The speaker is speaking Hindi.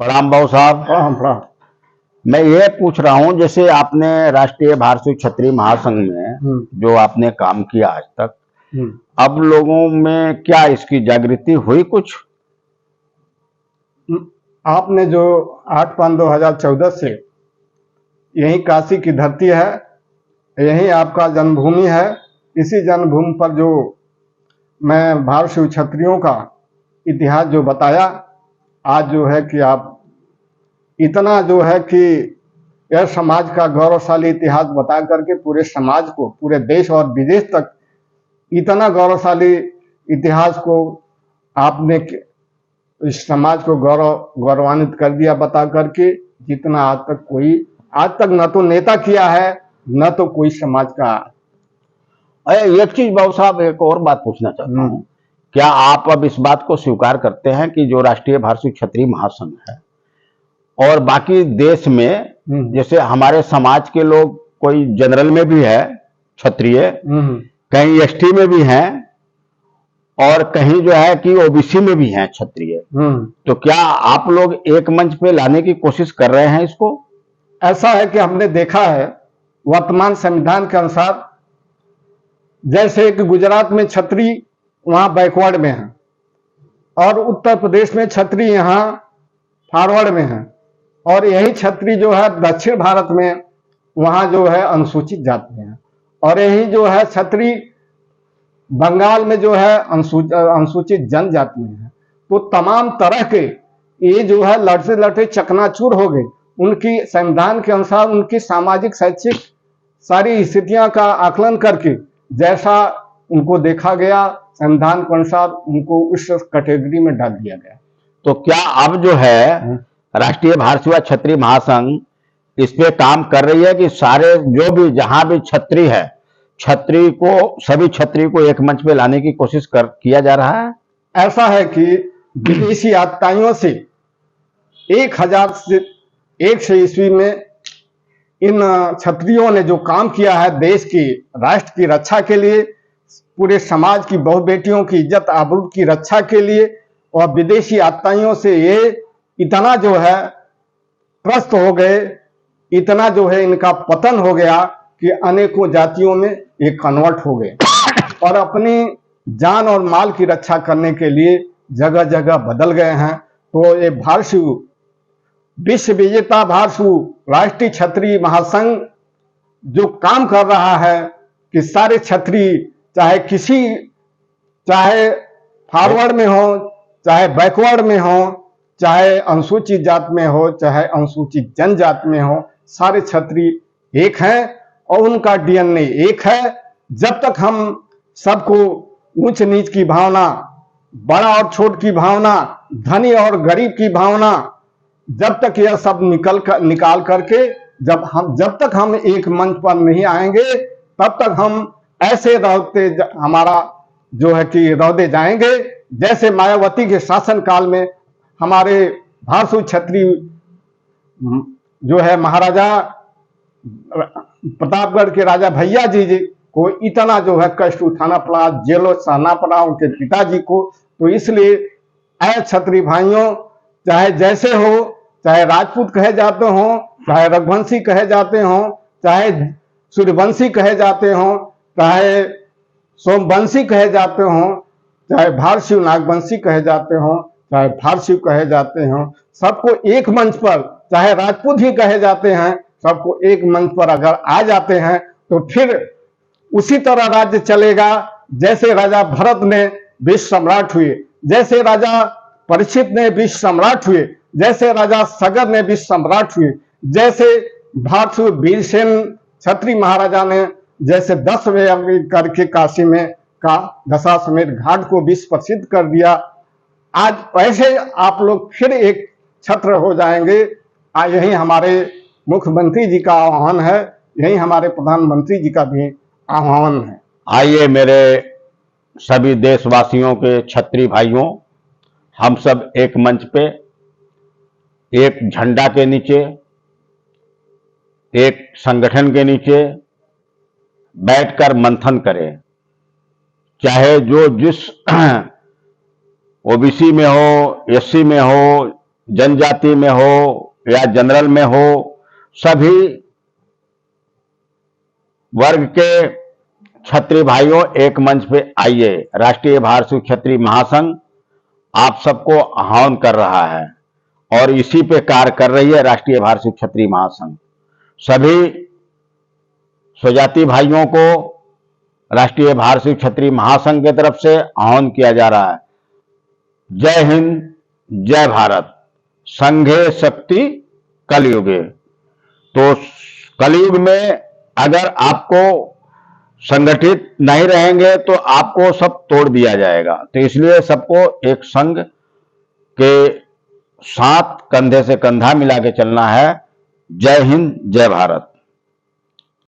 प्रणाम बाबू साहब। हाँ प्रणाम। मैं ये पूछ रहा हूँ, जैसे आपने राष्ट्रीय भारतीय क्षत्रिय महासंघ में जो आपने काम किया आज तक, अब लोगों में क्या इसकी जागृति हुई कुछ? आपने जो 8/5/2014 से यही काशी की धरती है, यही आपका जन्मभूमि है। इसी जन्मभूमि पर जो मैं भारतीय क्षत्रियों का इतिहास जो बताया, आज जो है कि आप इतना जो है कि यह समाज का गौरवशाली इतिहास बता करके पूरे समाज को, पूरे देश और विदेश तक इतना गौरवशाली इतिहास को आपने इस समाज को गौरवान्वित कर दिया बता करके, जितना आज तक न तो नेता किया है, न तो कोई समाज का। एक चीज बाबू साहब, एक और बात पूछना चाहता हूँ, क्या आप अब इस बात को स्वीकार करते हैं कि जो राष्ट्रीय भारतीय क्षत्रिय महासंघ है और बाकी देश में, जैसे हमारे समाज के लोग कोई जनरल में भी है क्षत्रिय, कहीं एसटी में भी हैं और कहीं जो है कि ओबीसी में भी हैं क्षत्रिय, तो क्या आप लोग एक मंच पे लाने की कोशिश कर रहे हैं इसको? ऐसा है कि हमने देखा है वर्तमान संविधान के अनुसार, जैसे कि गुजरात में क्षत्रिय वहां बैकवर्ड में है और उत्तर प्रदेश में क्षत्रिय यहाँ फॉरवर्ड में है, और यही क्षत्रिय जो है दक्षिण भारत में वहां जो है अनुसूचित जाति में है, और यही जो है क्षत्रिय बंगाल में जो है अनुसूचित जनजाति में है। तो तमाम तरह के ये जो है लड़ते लड़ते चकनाचूर हो गए। उनकी संविधान के अनुसार उनकी सामाजिक शैक्षिक सारी स्थितियां का आकलन करके जैसा उनको देखा गया, संविधान के अनुसार उनको उस कैटेगरी में डाल दिया गया। तो क्या अब जो है राष्ट्रीय भारतीय क्षत्रिय महासंघ इस पे काम कर रही है कि सारे जो भी जहां भी क्षत्रिय है, क्षत्रिय को, सभी क्षत्रिय को एक मंच पे लाने की कोशिश किया जा रहा है? ऐसा है कि विदेशी आतताइयों से 1001 ईस्वी में इन क्षत्रियों ने जो काम किया है देश की, राष्ट्र की रक्षा के लिए, पूरे समाज की बहु बेटियों की इज्जत आबरू की रक्षा के लिए, और विदेशी आतताइयों से ये इतना जो है त्रस्त हो गए, इतना जो है इनका पतन हो गया कि अनेकों जातियों में ये कन्वर्ट हो गए और अपनी जान और माल की रक्षा करने के लिए जगह जगह बदल गए हैं। तो ये भारतीय विश्व विजेता भारतीय राष्ट्रीय क्षत्रिय महासंघ जो काम कर रहा है कि सारे क्षत्रिय चाहे फॉरवर्ड में हो, चाहे बैकवर्ड में हो, चाहे अनुसूचित जात में हो, चाहे अनुसूचित जनजाति में हो, सारे क्षत्रिय एक हैं और उनका डीएनए एक है। जब तक हम सबको ऊंच नीच की भावना, बड़ा और छोट की भावना, धनी और गरीब की भावना, जब तक यह सब निकाल करके जब तक हम एक मंच पर नहीं आएंगे, तब तक हम ऐसे हमारा जो है कि रौदे जाएंगे। जैसे मायावती के शासन काल में हमारे भारतीय क्षत्रिय जो है महाराजा प्रतापगढ़ के राजा भैया जी को इतना जो है कष्ट उठाना पड़ा, जेलों सहना पड़ा उनके पिताजी को। तो इसलिए ऐ क्षत्रिय भाइयों, चाहे जैसे हो, चाहे राजपूत कहे जाते हो, चाहे रघुवंशी कहे जाते हो, चाहे सूर्यवंशी कहे जाते हो, चाहे सोमवंशी कहे जाते हो, चाहे भारतीय नागवंशी कहे जाते हो, चाहे भारतीय कहे जाते हो, सबको एक मंच पर, चाहे राजपूत ही कहे जाते हैं, सबको एक मंच पर अगर आ जाते हैं तो फिर उसी तरह राज्य चलेगा जैसे राजा भरत ने विश्व सम्राट हुए, जैसे राजा परीक्षित ने विश्व सम्राट हुए, जैसे राजा सगर ने विश्व सम्राट हुए, जैसे भारतीय वीरसेन क्षत्रिय महाराजा ने जैसे 10वें करके काशी में का दशाश्वमेध घाट को विश्व प्रसिद्ध कर दिया। आज वैसे आप लोग फिर एक छत्र हो जाएंगे। यही हमारे मुख्यमंत्री जी का आह्वान है, यही हमारे प्रधानमंत्री जी का भी आह्वान है। आइए मेरे सभी देशवासियों के क्षत्रिय भाइयों, हम सब एक मंच पे, एक झंडा के नीचे, एक संगठन के नीचे बैठकर मंथन करें। चाहे जो जिस ओबीसी में हो, एससी में हो, जनजाति में हो या जनरल में हो, सभी वर्ग के क्षत्रिय भाइयों एक मंच पे आइए। राष्ट्रीय भारतीय क्षत्रिय महासंघ आप सबको आह्वान कर रहा है और इसी पे कार्य कर रही है राष्ट्रीय भारतीय क्षत्रिय महासंघ। सभी स्वजाति भाइयों को राष्ट्रीय भारतीय क्षत्रिय महासंघ की तरफ से आह्वान किया जा रहा है। जय हिंद, जय भारत, संघे शक्ति कलयुगे। तो कलयुग में अगर आपको संगठित नहीं रहेंगे तो आपको सब तोड़ दिया जाएगा। तो इसलिए सबको एक संघ के साथ कंधे से कंधा मिला के चलना है। जय हिंद, जय भारत।